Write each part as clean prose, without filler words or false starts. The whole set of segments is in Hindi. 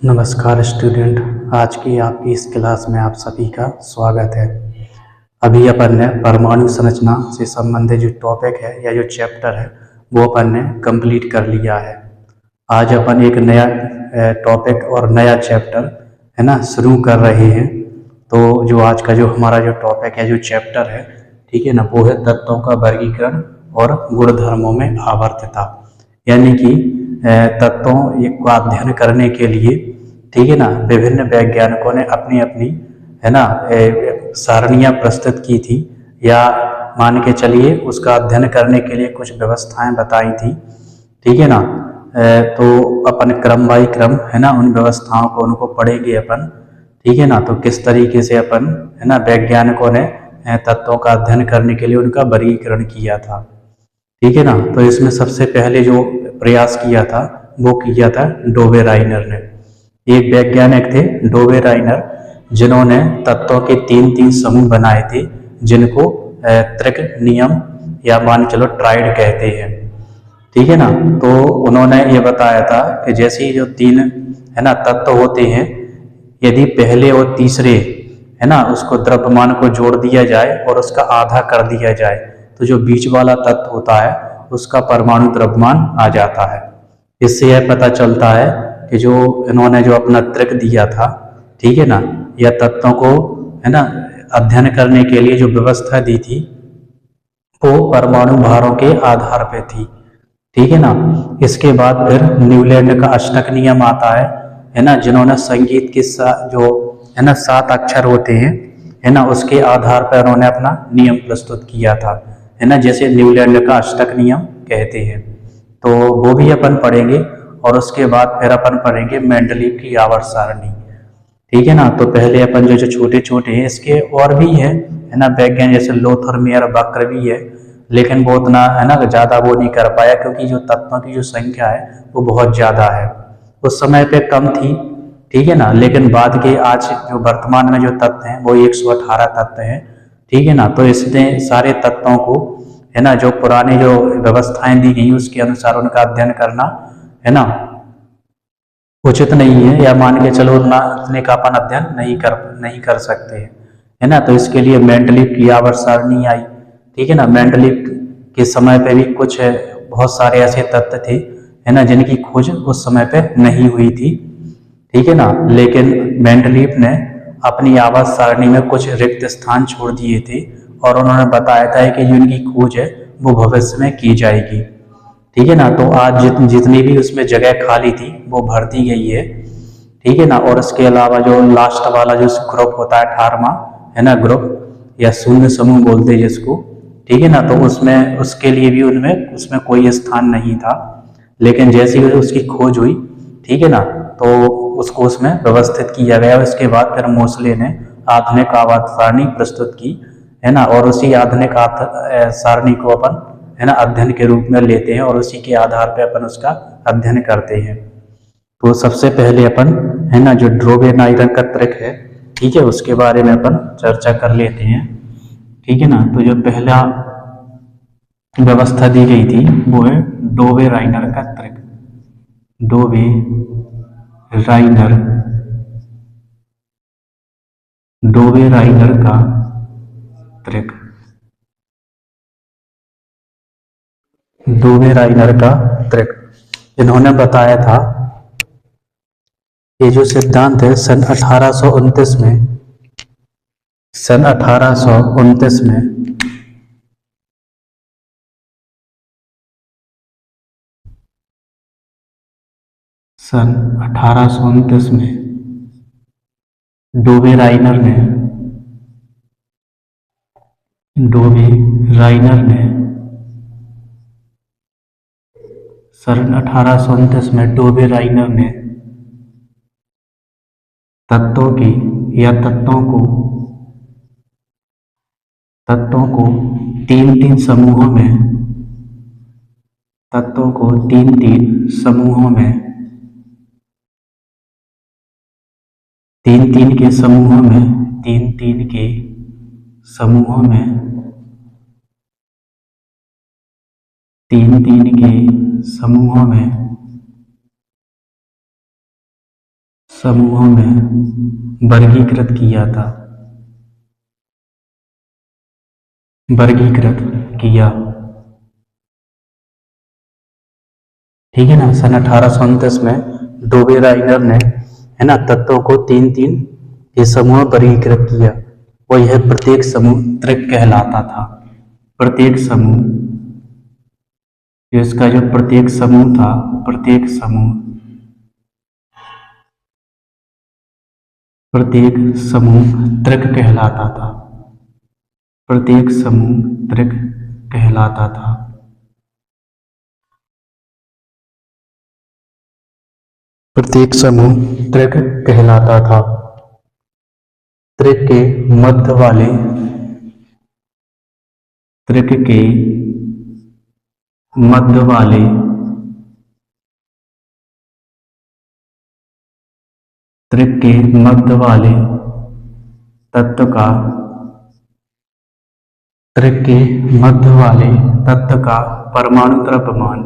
नमस्कार स्टूडेंट, आज की आपकी इस क्लास में आप सभी का स्वागत है। अभी अपन ने परमाणु संरचना से संबंधित जो टॉपिक है या जो चैप्टर है वो अपन ने कंप्लीट कर लिया है। आज अपन एक नया टॉपिक और नया चैप्टर है ना शुरू कर रहे हैं। तो जो आज का जो हमारा जो टॉपिक है, जो चैप्टर है, ठीक है ना, वो है तत्वों का वर्गीकरण और गुणधर्मों में आवर्तता। यानी कि तत्वों का अध्ययन करने के लिए, ठीक है ना, विभिन्न वैज्ञानिकों ने अपनी अपनी है ना सारणियाँ प्रस्तुत की थी, या मान के चलिए उसका अध्ययन करने के लिए कुछ व्यवस्थाएं बताई थी, ठीक है ना। तो अपन क्रम बाई क्रम है ना उन व्यवस्थाओं को उनको पढ़ेंगे अपन, ठीक है ना। तो किस तरीके से अपन है ना वैज्ञानिकों ने तत्वों का अध्ययन करने के लिए उनका वर्गीकरण किया था, ठीक है ना। तो इसमें सबसे पहले जो प्रयास किया था वो किया था डोबे राइनर ने। एक वैज्ञानिक थे डोबे राइनर, जिन्होंने तत्वों के तीन तीन समूह बनाए थे, जिनको त्रिक नियम या मान चलो ट्राइड कहते हैं, ठीक है ना। तो उन्होंने ये बताया था कि जैसे ही जो तीन है ना तत्व होते हैं, यदि पहले और तीसरे है ना उसको द्रव्यमान को जोड़ दिया जाए और उसका आधा कर दिया जाए, तो जो बीच वाला तत्व होता है उसका परमाणु द्रव्यमान आ जाता है। इससे यह पता चलता है कि जो इन्होंने जो अपना त्रिक दिया था, ठीक है ना, या तत्वों को है ना अध्ययन करने के लिए जो व्यवस्था दी थी वो परमाणु भारों के आधार पे थी, ठीक है ना। इसके बाद फिर न्यूलैंड का अष्टक नियम आता है ना, जिन्होंने संगीत के जो है ना 7 अक्षर होते हैं, है ना, उसके आधार पर उन्होंने अपना नियम प्रस्तुत किया था, है ना, जैसे न्यूलैंड का अष्टक नियम कहते हैं। तो वो भी अपन पढ़ेंगे और उसके बाद फिर अपन पढ़ेंगे मेंडलीव की आवर्त सारणी, ठीक है ना। तो पहले अपन जो जो छोटे छोटे हैं, इसके और भी है ना वैज्ञानिक, जैसे लोथर मेयर वक्र भी है, लेकिन वो उतना है ना ज़्यादा वो नहीं कर पाया, क्योंकि जो तत्वों की जो संख्या है वो बहुत ज़्यादा है। उस समय पे कम थी, ठीक है ना, लेकिन बाद के आज जो वर्तमान में जो तत्व हैं वो 118 तत्व हैं, ठीक है ना। तो इसने सारे तत्वों को है ना जो पुरानी जो व्यवस्थाएं दी गई उसके अनुसार उनका अध्ययन करना है ना उचित नहीं है, या मान के चलो उतना उतने का अपन अध्ययन नहीं कर सकते हैं, है ना। तो इसके लिए मेंडलीव की आवर्त सारणी आई, ठीक है ना। मेंडलीव के समय पे भी कुछ बहुत सारे ऐसे तत्व थे, है ना, जिनकी खोज उस समय पे नहीं हुई थी, ठीक है ना। लेकिन मेंडलीव ने अपनी आवर्त सारणी में कुछ रिक्त स्थान छोड़ दिए थे, और उन्होंने बताया था कि जो इनकी खोज है वो भविष्य में की जाएगी, ठीक है ना। तो आज जितनी भी उसमें जगह खाली थी वो भर दी गई है, ठीक है ना। और इसके अलावा जो लास्ट वाला जो ग्रुप होता है 18वां, है ना ग्रुप, या शून्य समूह बोलते हैं जिसको, ठीक है ना, तो उसमें उसके लिए भी उनमें उसमें कोई स्थान नहीं था। लेकिन जैसे ही उसकी खोज हुई, ठीक है ना, तो उसको उसमें व्यवस्थित किया गया। उसके बाद फिर मोसले ने आधुनिक आवर्त सारणी प्रस्तुत की, है ना, और उसी आधुनिक सारणी को अपन है ना अध्ययन के रूप में लेते हैं, और उसी के आधार पर अपन उसका अध्ययन करते हैं। तो सबसे पहले अपन है ना जो ड्रोबे नाइरन का त्रिक है, ठीक है, उसके बारे में अपन चर्चा कर लेते हैं, ठीक है ना। तो जो पहला व्यवस्था दी गई थी वो है डोबे राइनर का त्रिक। डोबे राइनर डोबे राइनर का त्रिक। डोबे राइनर का त्रिक इन्होंने बताया था। ये जो सिद्धांत है सन 1829 में सन 1829 में डोबे राइनर ने डोबे राइनर ने सन 1829 में डोबे राइनर ने तत्वों की या तत्वों को तीन तीन समूहों में तत्वों को तीन तीन समूहों में तीन तीन के समूहों में तीन तीन के समूहों में तीन तीन के समूहों में समूहों में वर्गीकृत किया था, वर्गीकृत किया। ठीक है ना। सन 1829 में डोबे राइनर ने, है ना, तत्वों को तीन तीन ये समूह वर्गीकृत किया और यह प्रत्येक समूह त्रिक कहलाता था। प्रत्येक समूह, इसका जो प्रत्येक समूह था, प्रत्येक समूह त्रिक कहलाता था। प्रत्येक समूह त्रिक कहलाता था। प्रत्येक समूह त्रिक कहलाता था। त्रिक के मध्य वाले, त्रिक के मध्य वाले त्रिक के मध्य वाले तत्व का, त्रिक के मध्य वाले तत्व का परमाणु द्रव्यमान,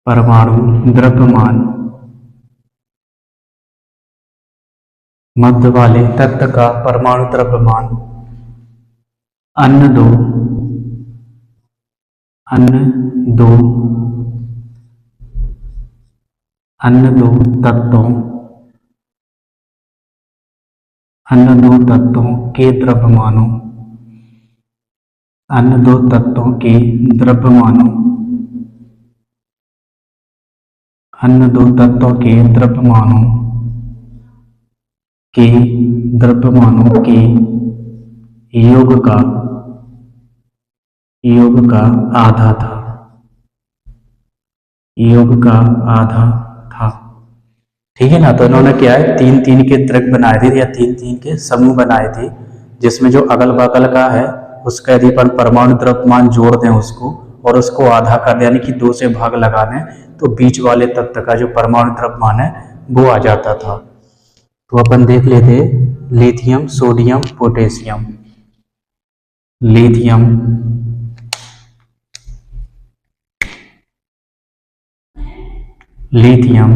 परमाणु द्रव्यमान, मध्य वाले तत्व का परमाणु द्रव्यमान अन्य दो तत्वों के द्रव्यमानों, अन्य दो तत्वों के द्रव्यमानों, अन्य दो तत्वों के द्रव्यमानों के योग का आधा था, योग का आधा था। ठीक है ना। तो इन्होंने क्या है, तीन तीन के त्रिक बनाए थे या तीन तीन के समूह बनाए थे, जिसमें जो अगल बगल का है उसका यदि अपन परमाणु द्रव्यमान जोड़ दें उसको और उसको आधा कर दें, यानी कि 2 से भाग लगा दें, तो बीच वाले तत्व का जो परमाणु द्रव्यमान है वो आ जाता था। तो अपन देख लेते lithium, sodium, potassium. Lithium, lithium,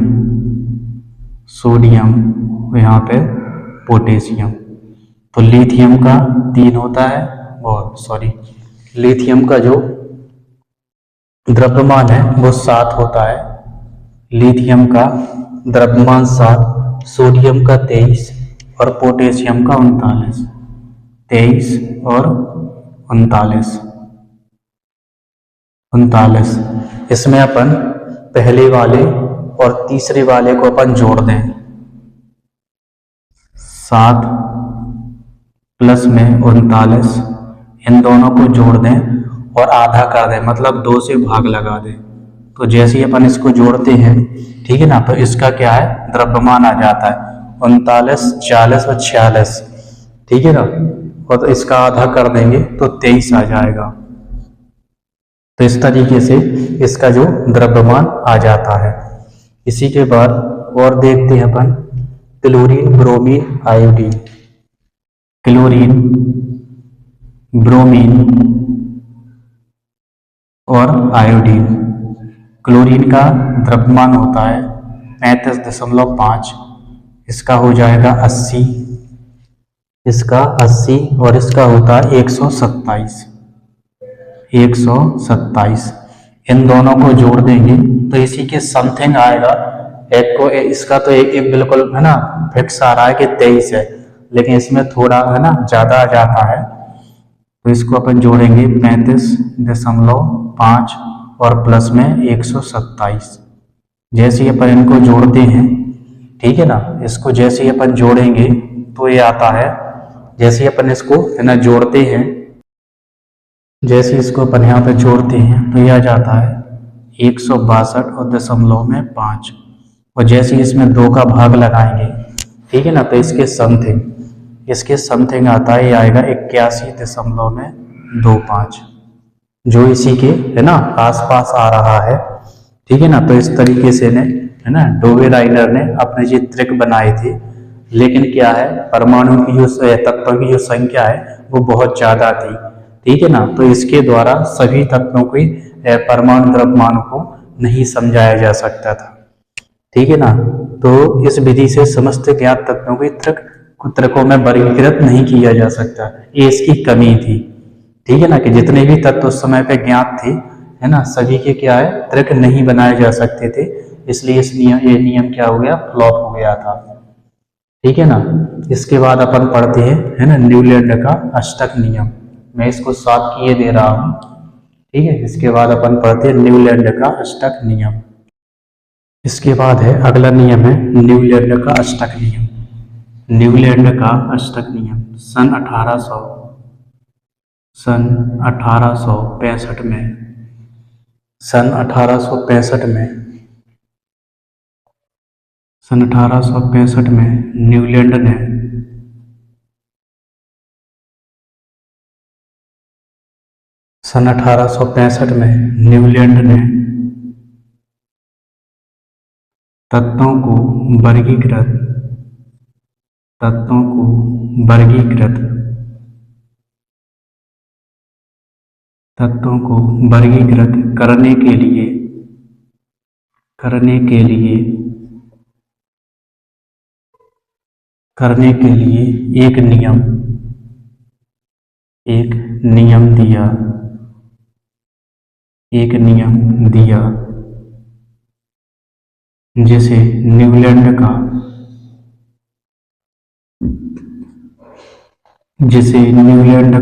sodium, यहाँ पे पोटेशियम। तो लिथियम का 3 होता है, लिथियम का जो द्रव्यमान है वो 7 होता है। लिथियम का द्रव्यमान 7, सोडियम का 23 और पोटेशियम का 39। 23 और 39। इसमें अपन पहले वाले और तीसरे वाले को अपन जोड़ दें, 7 प्लस में 39, इन दोनों को जोड़ दें और आधा कर दें, मतलब 2 से भाग लगा दें। तो जैसे ही अपन इसको जोड़ते हैं, ठीक है ना, तो इसका क्या है, द्रव्यमान आ जाता है 39, 40 और 46। ठीक है ना। और तो इसका आधा कर देंगे तो 23 आ जाएगा। तो इस तरीके से इसका जो द्रव्यमान आ जाता है। इसी के बाद और देखते हैं अपन chlorine, bromine, iodine. Chlorine, bromine और आयोडीन। क्लोरीन का द्रव्यमान होता है 35.5, इसका हो जाएगा 80, इसका 80 और इसका होता है 127। इन दोनों को जोड़ देंगे तो इसी के समथिंग आएगा। एक को इसका तो एक बिल्कुल है ना फिक्स आ रहा है कि 23 है, लेकिन इसमें थोड़ा है ना ज्यादा आ जाता है, तो इसको अपन जोड़ेंगे 35.5 और प्लस में 127। जैसे ही अपन इनको जोड़ते हैं, ठीक है ना, इसको जैसे ही अपन जोड़ेंगे तो ये आता है, जैसे ही अपन इसको है ना जोड़ते हैं, जैसे इसको अपन यहाँ पे जोड़ते हैं तो यह आ जाता है 162.5। और जैसे ही इसमें 2 का भाग लगाएंगे, ठीक है ना, तो इसके समथिंग आता है, ये आएगा 81.25, जो इसी के है ना आसपास आ रहा है। ठीक है ना। तो इस तरीके से ने है ना डोबे राइनर ने अपने जो त्रिक बनाए थे, लेकिन क्या है, परमाणु की जो तत्वों की जो संख्या है वो बहुत ज्यादा थी। ठीक है ना। तो इसके द्वारा सभी तत्वों के परमाणु द्रव्यमान को नहीं समझाया जा सकता था। ठीक है ना। तो इस विधि से समस्त ज्ञात तत्वों को त्रिकों में वर्गीकृत नहीं किया जा सकता, ये इसकी कमी थी। ठीक है ना, कि जितने भी तत्व उस समय पे ज्ञात थे, है ना, सभी के क्या है, तर्क नहीं बनाए जा सकते थे, इसलिए ये नियम क्या हो गया, फ्लॉप हो गया था। ठीक है ना। इसके बाद अपन पढ़ते हैं, है ना, न्यूलैंड का अष्टक नियम। मैं इसको 7 किए दे रहा हूं। ठीक है, इसके बाद अपन पढ़ते हैं न्यूलैंड का अष्टक नियम। इसके बाद है अगला नियम है न्यूलैंड का अष्टक नियम। न्यूलैंड का अष्टक नियम सन 1865 में, सन 1865 में न्यूलैंड ने तत्वों को वर्गीकृत करने के लिए एक नियम दिया जिसे न्यूलैंड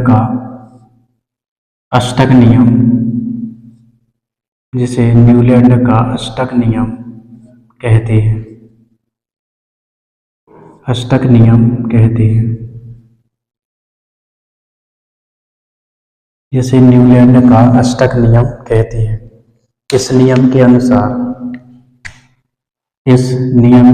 का अष्टक नियम कहते हैं। जिसे न्यूलैंड का अष्टक नियम कहते हैं। इस नियम के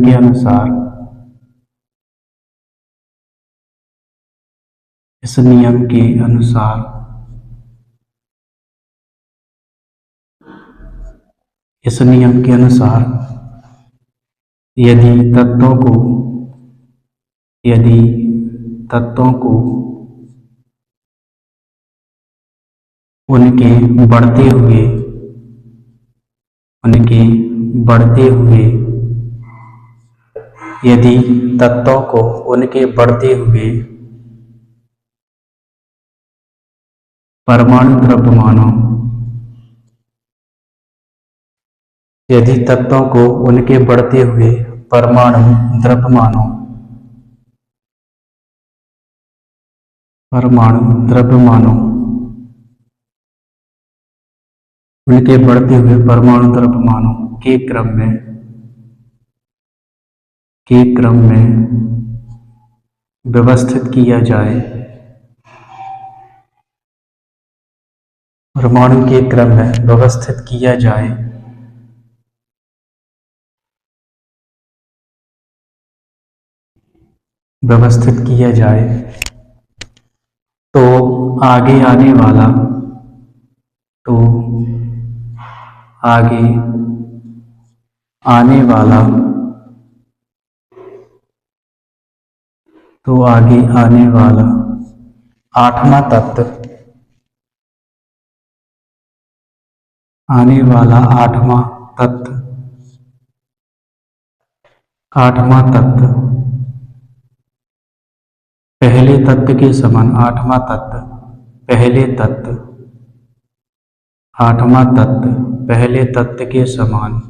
अनुसार यदि तत्वों को उनके बढ़ते हुए परमाणु द्रव्यमानों के क्रम में व्यवस्थित किया जाए, तो आगे आने वाला आठवां तत्व पहले तत्व के समान, पहले तत्व के समान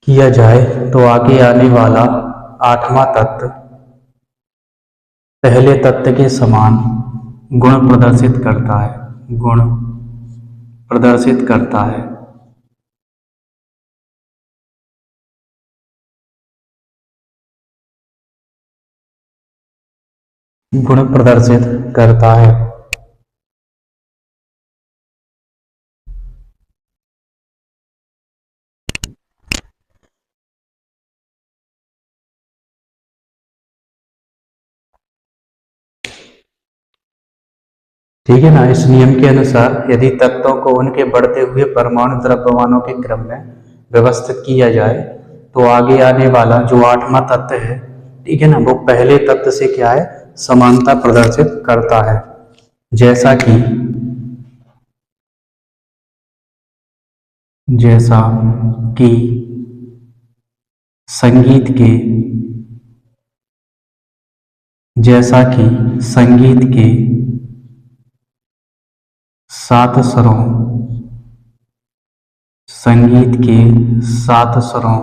किया जाए, तो आगे आने वाला आठवां तत्व पहले तत्व के समान गुण प्रदर्शित करता है। गुण प्रदर्शित करता है। ठीक है ना। इस नियम के अनुसार यदि तत्वों को उनके बढ़ते हुए परमाणु द्रव्यमानों के क्रम में व्यवस्थित किया जाए, तो आगे आने वाला जो आठवां तत्व है, ठीक है ना, वो पहले तत्व से क्या है, समानता प्रदर्शित करता है। जैसा कि जैसा कि संगीत के जैसा कि संगीत के 7 स्वरों संगीत के 7 स्वरों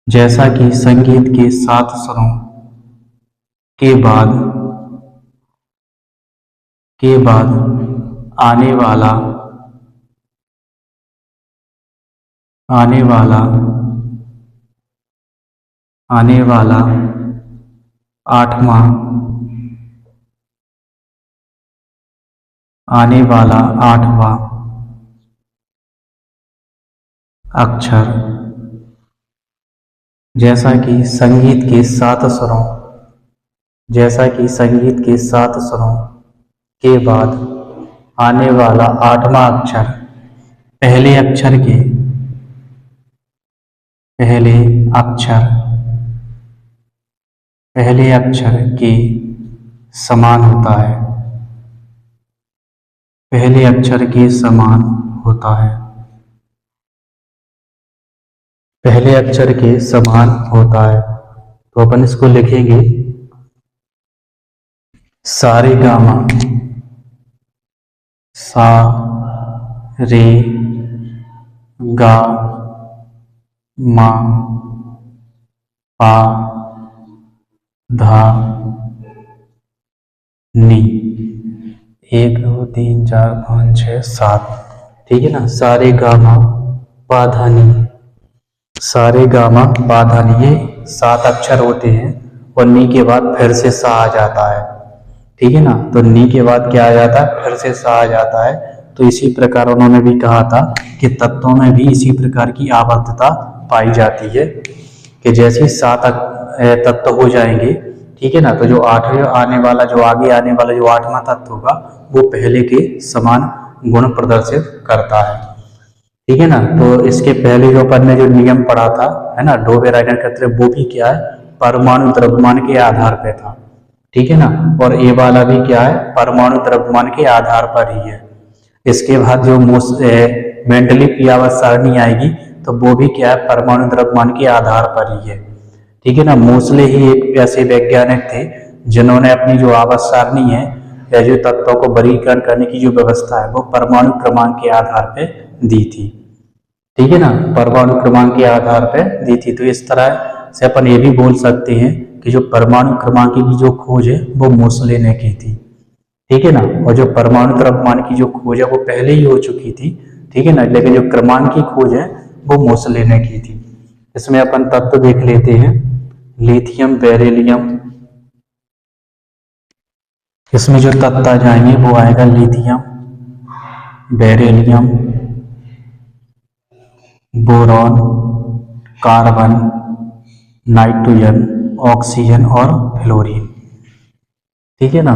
जैसा कि संगीत के 7 स्वरों के बाद आने वाला आने वाला आने वाला 8वां आने वाला 8वां अक्षर जैसा कि संगीत के 7 स्वरों जैसा कि संगीत के 7 स्वरों के बाद आने वाला 8वां अक्षर पहले अक्षर के पहले अक्षर के समान होता है पहले अक्षर के समान होता है पहले अक्षर के समान होता है। तो अपन इसको लिखेंगे सारे गामा सा रे गा मा पा धा नी 1 2 3 4 5 6 7 ठीक है ना। सारे गामा पा धा नी सारे गामा पा धा नी ये 7 अक्षर होते हैं और नी के बाद फिर से सा आ जाता है ठीक है ना। तो नी के बाद क्या आ जाता है फिर से सा आ जाता है। तो इसी प्रकार उन्होंने भी कहा था कि तत्वों में भी इसी प्रकार की आवर्तता पाई जाती है कि जैसे 7 तत्व हो जाएंगे ठीक है ना। तो जो आगे आने वाला जो 8वां तत्व होगा वो पहले के समान गुण प्रदर्शित करता है ठीक है ना। तो इसके पहले जो अपन ने जो नियम पढ़ा था है ना डोबेराइडर का वो भी क्या है परमाणु द्रव्यमान के आधार पर था ठीक है ना। और ये वाला भी क्या है परमाणु द्रव्यमान के आधार पर ही है। इसके बाद जो मेंडलीव की आवर्त सारणी आएगी तो वो भी क्या है परमाणु द्रव्यमान के आधार पर ही है ठीक है ना। मोसले ही एक ऐसे वैज्ञानिक थे जिन्होंने अपनी जो आवर्त सारणी है या जो तत्वों को वर्गीकरण करने की जो व्यवस्था है वो परमाणु क्रमांक के आधार पर दी थी ठीक है ना। परमाणु क्रमांक के आधार पर दी थी। तो इस तरह से अपन ये भी बोल सकते हैं कि जो परमाणु क्रमांक की जो खोज है वो मोसले ने की थी ठीक है ना। और जो परमाणु द्रव्यमान की जो खोज है वो पहले ही हो चुकी थी ठीक है ना। लेकिन जो क्रमांक की खोज है वो मोसले ने की थी। इसमें अपन तत्व देख लेते हैं लिथियम बेरिलियम। इसमें जो तत्व आ जाएंगे वो आएगा lithium beryllium boron carbon nitrogen oxygen और फ्लोरीन ठीक है ना।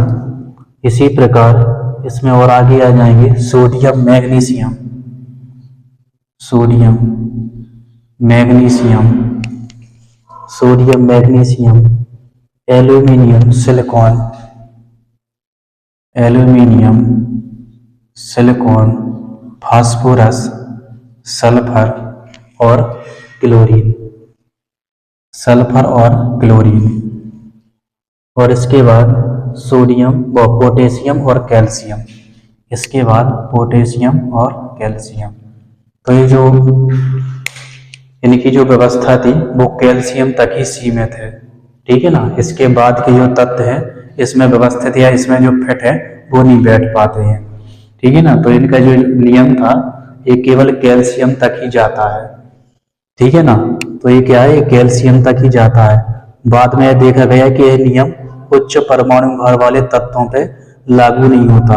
इसी प्रकार इसमें और आगे आ जाएंगे sodium magnesium aluminium silicon phosphorus sulphur और क्लोरीन और इसके बाद सोडियम व पोटेशियम और कैल्शियम इसके बाद पोटेशियम और कैल्शियम। तो ये जो इनकी जो व्यवस्था थी वो कैल्शियम तक ही सीमित है ठीक है ना। इसके बाद के जो तत्व है इसमें व्यवस्थित या इसमें जो फिट है वो नहीं बैठ पाते हैं ठीक है ना। तो इनका जो नियम था ये केवल कैल्शियम तक ही जाता है ठीक है ना। तो ये क्या है ये कैल्शियम तक ही जाता है। बाद में देखा गया कि यह नियम उच्च परमाणु भार वाले तत्वों पे लागू नहीं होता,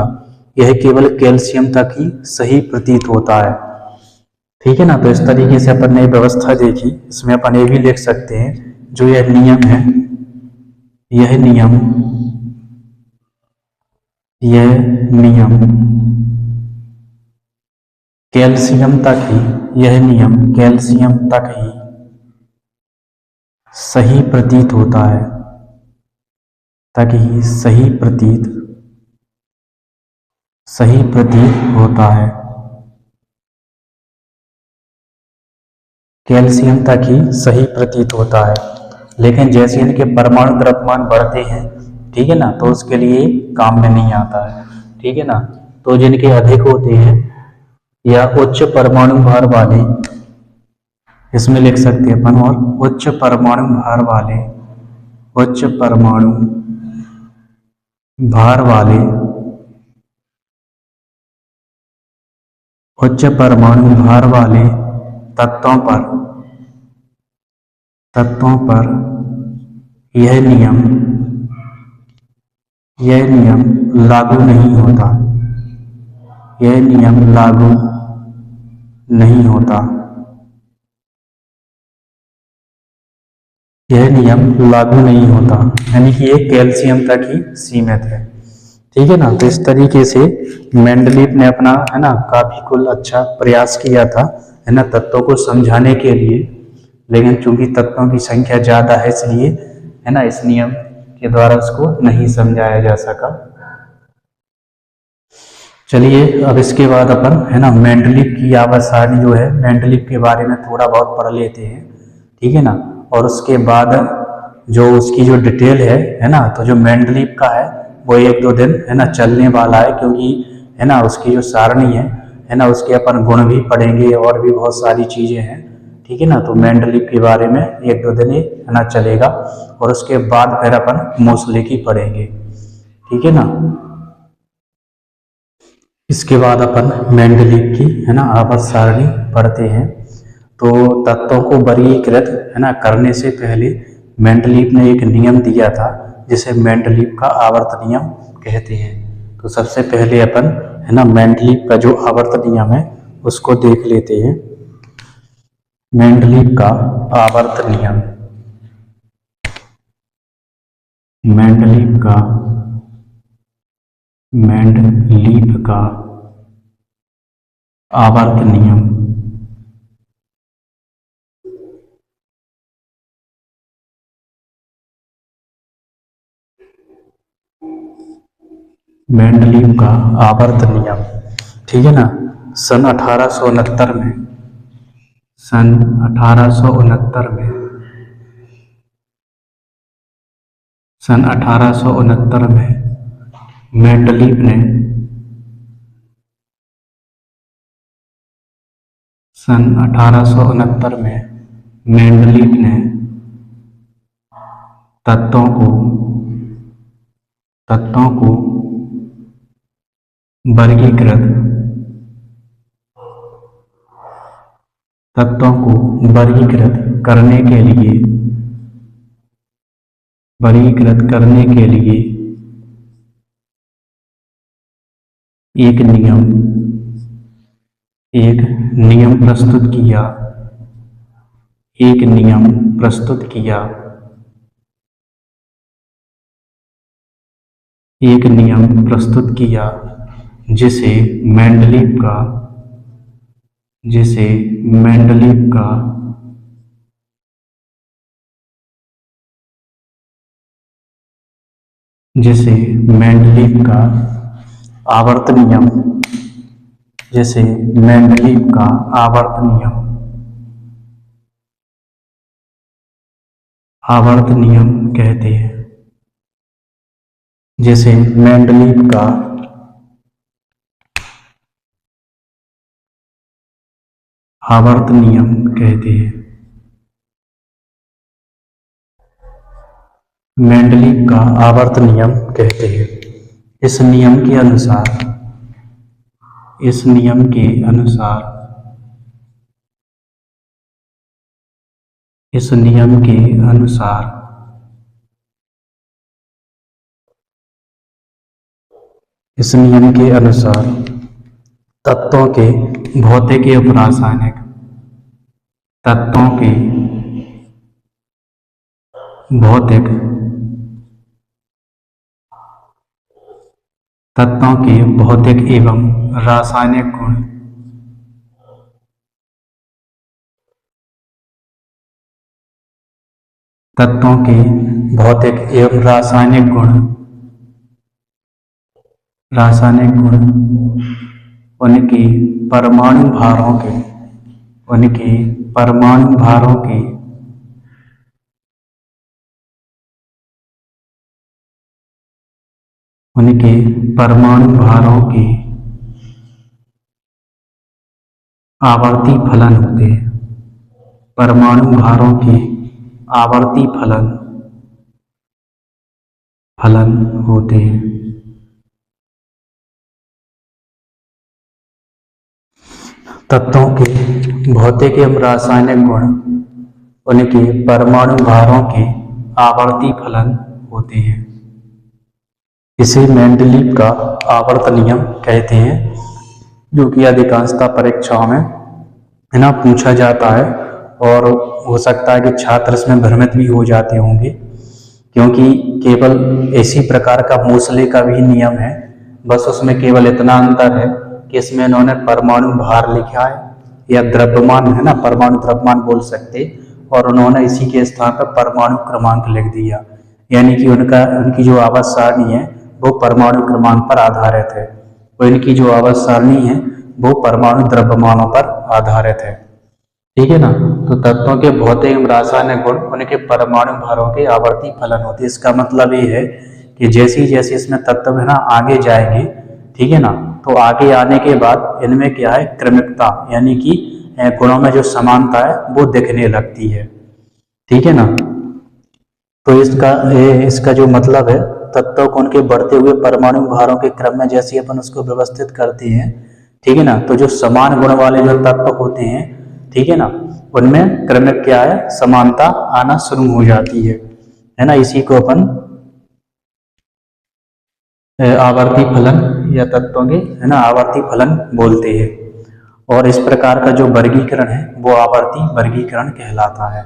यह केवल कैल्शियम तक ही सही प्रतीत होता है ठीक है ना। तो इस तरीके से अपन ने व्यवस्था देखी। इसमें अपन ये भी लिख सकते हैं जो यह नियम है यह नियम कैल्शियम तक ही सही प्रतीत होता है सही प्रतीत होता है कैल्शियम तक ही सही प्रतीत होता है, लेकिन जैसे इनके परमाणु द्रव्यमान बढ़ते हैं, ठीक है ना, तो उसके लिए काम में नहीं आता है, ठीक है ना। तो जिनके अधिक होते हैं या उच्च परमाणु भार वाले, इसमें लिख सकते हैं अपन, और उच्च परमाणु भार वाले, उच्च परमाणु भार वाले, उच्च परमाणु भार वाले तत्वों पर यह नियम लागू नहीं होता, यह नियम लागू नहीं होता, यह नियम लागू नहीं होता, यानी कि ये कैल्शियम तक ही सीमित है, ठीक है ना। तो इस तरीके से मेंडलीव ने अपना, है ना, काफी कुल अच्छा प्रयास किया था, है ना, तत्वों को समझाने के लिए, लेकिन चूंकि तत्वों की संख्या ज्यादा है, इसलिए, है ना, इस नियम के द्वारा उसको नहीं समझाया जा सका। चलिए अब इसके बाद अपन, है ना, मेंडलीव की आवर्त सारणी जो है, मेंडलीव के बारे में थोड़ा बहुत पढ़ लेते हैं, ठीक है ना। और उसके बाद जो उसकी जो डिटेल है ना, तो जो मेंडलीव का है वो 1-2 दिन, है ना, चलने वाला है, क्योंकि, है ना, उसकी जो सारणी है ना, उसके अपन गुण भी पढ़ेंगे और भी बहुत सारी चीजें हैं, ठीक है ना। तो मेंडलीव के बारे में 1-2 दिन ही, है ना, चलेगा, और उसके बाद फिर अपन मोसले की पढ़ेंगे, ठीक है ना। इसके बाद अपन मेंडलीव की, है ना, आवर्त सारणी पढ़ते हैं। तो तत्वों को वर्गीकृत, है ना, करने से पहले मेंडलीव ने एक नियम दिया था, जिसे मेंडलीव का आवर्त नियम कहते हैं। तो सबसे पहले अपन, है ना, मेंडलीव का जो आवर्त नियम है उसको देख लेते हैं। मेंडलीव का आवर्त नियम, मेंडलीव का आवर्त नियम, मेंडलीव का आवर्त नियम, ठीक है ना, सन 1869 में, सन 1869 में, सन 1869 में मेंडलीव ने, सन 1869 में मेंडलीव ने तत्वों को वर्गीकृत, तत्वों को वर्गीकृत करने के लिए, एक नियम प्रस्तुत किया, एक नियम प्रस्तुत किया, एक नियम प्रस्तुत किया, जिसे मेंडलीव का, जिसे मेंडलीव का जिसे मेंडलीव का आवर्त नियम, जिसे मेंडलीव का आवर्त नियम, आवर्त नियम कहते हैं, जिसे मेंडलीव का आवर्त नियम कहते हैं। मेंडलीव का आवर्त नियम कहते हैं। इस नियम के अनुसार, इस नियम के अनुसार, इस नियम के अनुसार इस नियम के अनुसार तत्वों के भौतिक एवं रासायनिक, तत्वों के भौतिक, तत्वों के भौतिक एवं रासायनिक गुण, तत्वों के भौतिक एवं रासायनिक गुण, उनके परमाणु भारों के, उनके परमाणु भारों के उनके परमाणु भारों के आवर्ती फलन होते हैं। परमाणु भारों के आवर्ती फलन होते हैं। तत्वों के भौतिक एवं रासायनिक गुण उनके परमाणु भारों के आवर्ती फलन होते हैं। इसे मेंडलीव का आवर्त नियम कहते हैं, जो कि अधिकांशतः परीक्षाओं में है ना पूछा जाता है। और हो सकता है कि छात्र इसमें भ्रमित भी हो जाते होंगे, क्योंकि केवल इसी प्रकार का मोसले का भी नियम है, बस उसमें केवल इतना अंतर है कि इसमें इन्होंने परमाणु भार लिखा है या द्रव्यमान, है ना, परमाणु द्रव्यमान बोल सकते, और उन्होंने इसी के स्थान पर परमाणु क्रमांक लिख दिया। यानी कि उनकी जो आवर्त सारणी है वो परमाणु क्रमांक पर आधारित है, और इनकी जो आवर्त सारणी है वो परमाणु द्रव्यमानों पर आधारित है। ठीक है ना। तो तत्वों के भौतिक एवं रासायनिक गुण उनके परमाणु भारों के आवर्ती फलन होते हैं। इसका मतलब ये है कि जैसे जैसे इसमें तत्व है ना आगे जाएंगे, ठीक है ना, तो आगे आने के बाद इनमें क्या है, क्रमिकता, यानी कि गुणों में जो समानता है वो दिखने लगती है। ठीक है ना। तो इसका जो मतलब है, तत्वों को उनके बढ़ते हुए परमाणु भारों के क्रम में जैसे अपन उसको व्यवस्थित करते हैं, ठीक है ना, तो जो समान गुण वाले जो तत्व होते हैं, ठीक है ना, उनमें क्रमिक क्या है, समानता आना शुरू हो जाती है ना। इसी को अपन आवर्ती फलन या तत्वों के है ना आवर्ती फलन बोलते हैं। और इस प्रकार का जो वर्गीकरण है वो आवर्ती वर्गीकरण कहलाता है।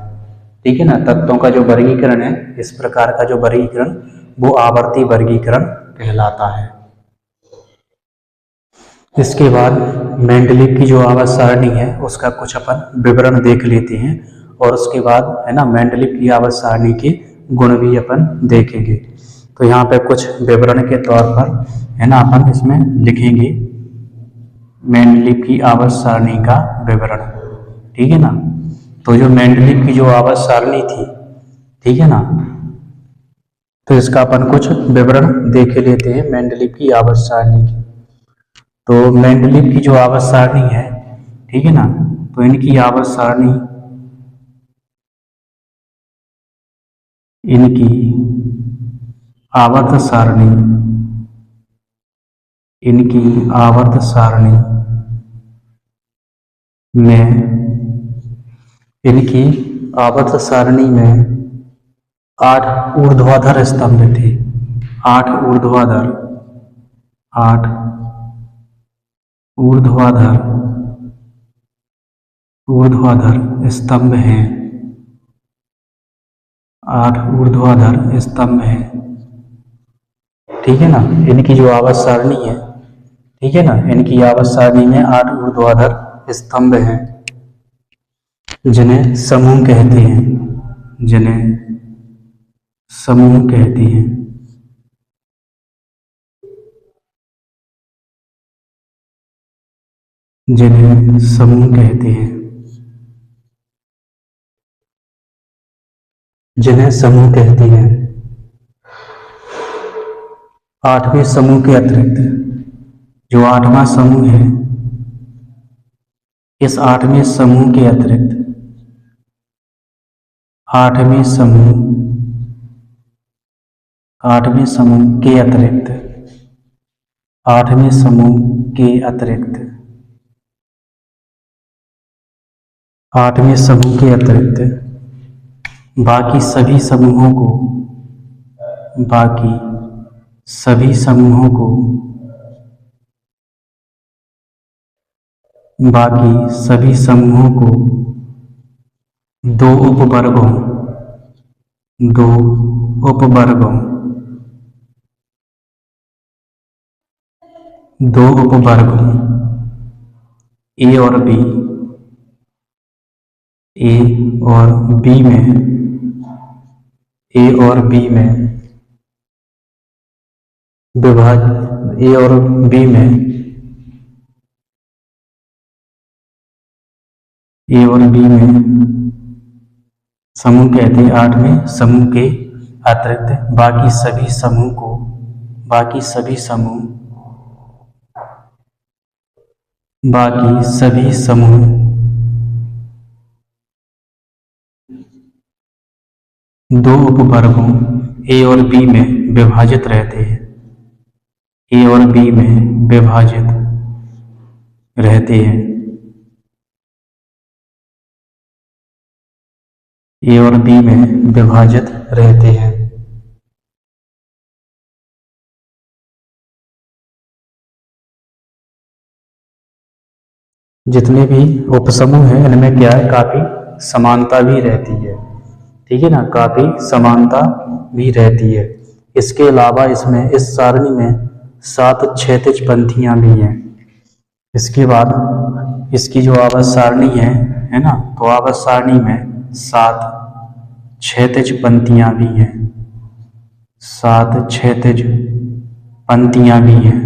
ठीक है ना। तत्वों का जो वर्गीकरण है, इस प्रकार का जो वर्गीकरण वो आवर्ती वर्गीकरण कहलाता है। इसके बाद मेंडलीव की जो आवर्त सारणी है उसका कुछ अपन विवरण देख लेते हैं, और उसके बाद है ना मेंडलीव की आवर्त सारणी के गुण भी अपन देखेंगे। तो यहाँ पे कुछ विवरण के तौर पर है ना अपन इसमें लिखेंगे मेंडलीव की आवर्त सारणी का विवरण। ठीक है ना। तो जो मेंडलीव की जो आवर्त सारणी थी, ठीक है ना, तो इसका अपन कुछ विवरण देख लेते हैं मेंडलीव की आवर्त सारणी की। तो मेंडलीव की जो आवर्त सारणी है, ठीक है ना, तो इनकी आवर्त सारणी इनकी आवर्त सारणी इनकी आवर्त सारणी में इनकी आवर्त सारणी में 8 ऊर्ध्वाधर स्तंभ थे। 8 ऊर्ध्वाधर स्तंभ हैं। 8 ऊर्ध्वाधर स्तंभ हैं। ठीक है ना। इनकी जो आवर्त सारणी है, ठीक है ना, इनकी आवर्त सारणी में 8 ऊर्ध्वाधर स्तंभ हैं, जिन्हें समूह कहते हैं। जिन्हें समूह कहते हैं। जिन्हें समूह कहते हैं। जिन्हें समूह कहते हैं। 8वें समूह के अतिरिक्त जो 8वां समूह है, इस 8वें समूह के अतिरिक्त 8वें समूह के अतिरिक्त 8वें समूह के अतिरिक्त 8वें समूह के अतिरिक्त बाकी सभी समूहों को दो उपवर्गों ए और बी में ए और बी में समूह कहते हैं 8वें समूह के अतिरिक्त बाकी सभी समूह को, बाकी सभी समूह 2 उपवर्गों ए और बी में विभाजित रहते हैं, ए और बी में विभाजित रहते हैं, ए और बी में विभाजित रहते हैं। जितने भी उपसमूह हैं इनमें क्या है, काफी समानता भी रहती है, ठीक है ना, काफी समानता भी रहती है। इसके अलावा इसमें इस सारणी में 7 क्षैतिज पंक्तियां भी हैं। इसके बाद इसकी जो आवर्त सारणी है ना, तो आवर्त सारणी में 7 क्षैतिज पंक्तियां भी हैं, 7 क्षैतिज पंक्तियां भी हैं,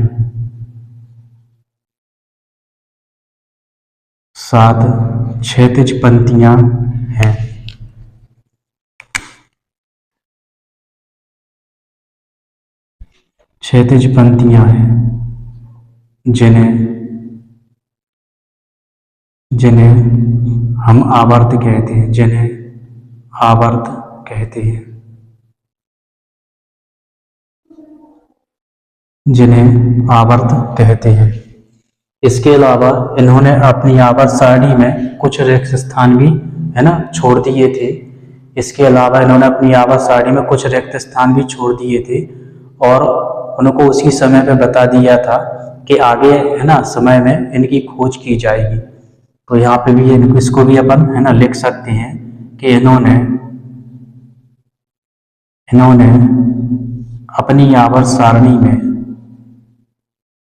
7 क्षैतिज पंक्तियां हैं। क्षैतिज पंक्तियां हैं जिन्हें हम आवर्त कहते हैं, जिन्हें आवर्त कहते हैं, जिन्हें आवर्त कहते हैं। इसके अलावा इन्होंने अपनी आवर्त सारणी में कुछ रिक्त स्थान भी है ना छोड़ दिए थे। इसके अलावा इन्होंने अपनी आवर्त सारणी में कुछ रिक्त स्थान भी छोड़ दिए थे और उनको उसी समय पे बता दिया था कि आगे है ना समय में इनकी खोज की जाएगी। तो यहाँ पे भी इसको भी अपन है ना लिख सकते हैं कि इन्होंने अपनी आवर्त सारणी में,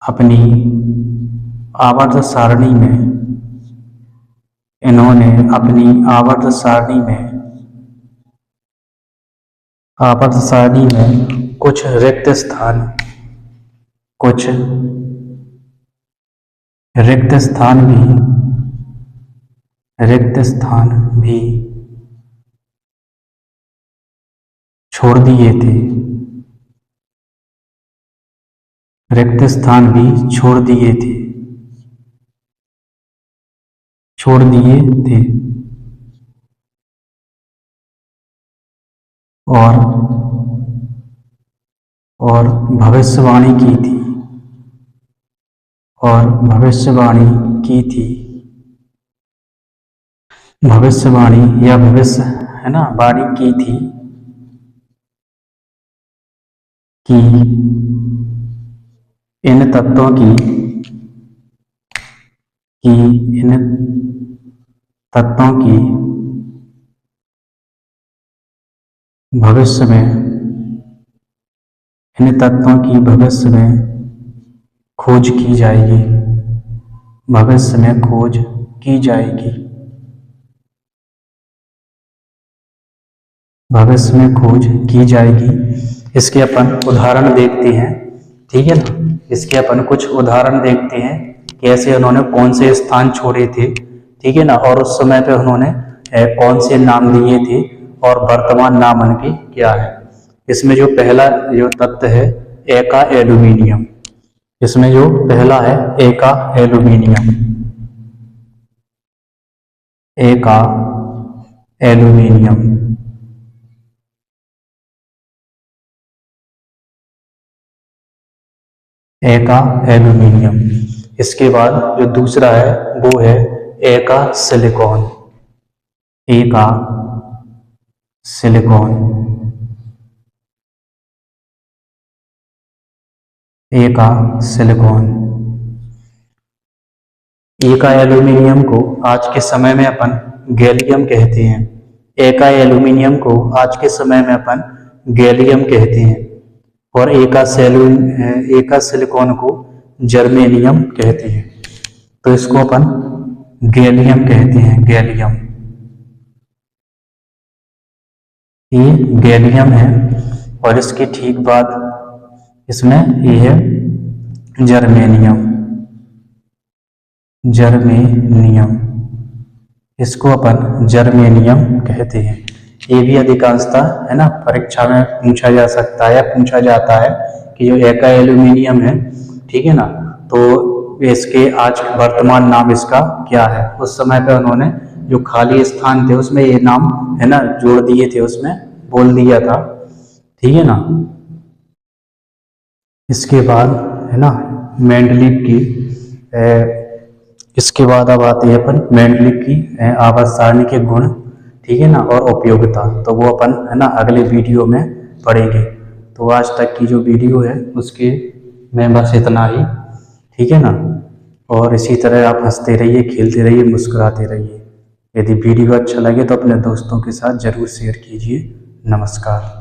अपनी आवर्त सारणी में, इन्होंने अपनी आवर्त सारणी में कुछ रिक्त स्थान भी छोड़ दिए थे, रिक्त स्थान भी छोड़ दिए थे और भविष्यवाणी या भविष्य है ना वाणी की थी कि इन तत्वों की भविष्य में खोज की जाएगी, इसके अपन उदाहरण देखते हैं, ठीक है ना। इसके अपन कुछ उदाहरण देखते हैं कैसे उन्होंने कौन से स्थान छोड़े थे, ठीक है ना, और उस समय पे उन्होंने कौन से नाम दिए थे और वर्तमान नाम उनके क्या है। इसमें जो पहला जो तत्व है एका एल्यूमिनियम, इसमें जो पहला है एका एल्यूमिनियम, एका एल्यूमिनियम, एका एल्यूमिनियम। इसके बाद जो दूसरा है वो है एका सिलिकॉन, एका सिलिकॉन, एका सिलिकॉन। एका एल्यूमिनियम को आज के समय में अपन गैलियम कहते हैं, एका एल्यूमिनियम को आज के समय में अपन गैलियम कहते हैं और एका सिलिकॉन को जर्मेनियम कहते हैं। तो इसको अपन गैलियम कहते हैं, गैलियम, ये गैलियम है। और इसके ठीक बाद इसमें ये है जर्मेनियम, जर्मेनियम, इसको अपन जर्मेनियम कहते हैं। ये भी अधिकांशतः है ना परीक्षा में पूछा जा सकता है या पूछा जाता है कि जो एका एल्यूमिनियम है, ठीक है ना, तो इसके आज वर्तमान नाम इसका क्या है। उस समय पे उन्होंने जो खाली स्थान थे उसमें ये नाम है ना जोड़ दिए थे, उसमें बोल दिया था, ठीक है ना। इसके बाद है ना मेंडलीव की इसके बाद अब आते हैं अपन मेंडलीव की आवर्त सारणी के गुण, ठीक है ना, और उपयोगिता। तो वो अपन है ना अगले वीडियो में पढ़ेंगे। तो आज तक की जो वीडियो है उसके में बस इतना ही, ठीक है ना। और इसी तरह आप हंसते रहिए, खेलते रहिए, मुस्कुराते रहिए। यदि वीडियो अच्छा लगे तो अपने दोस्तों के साथ जरूर शेयर कीजिए। नमस्कार।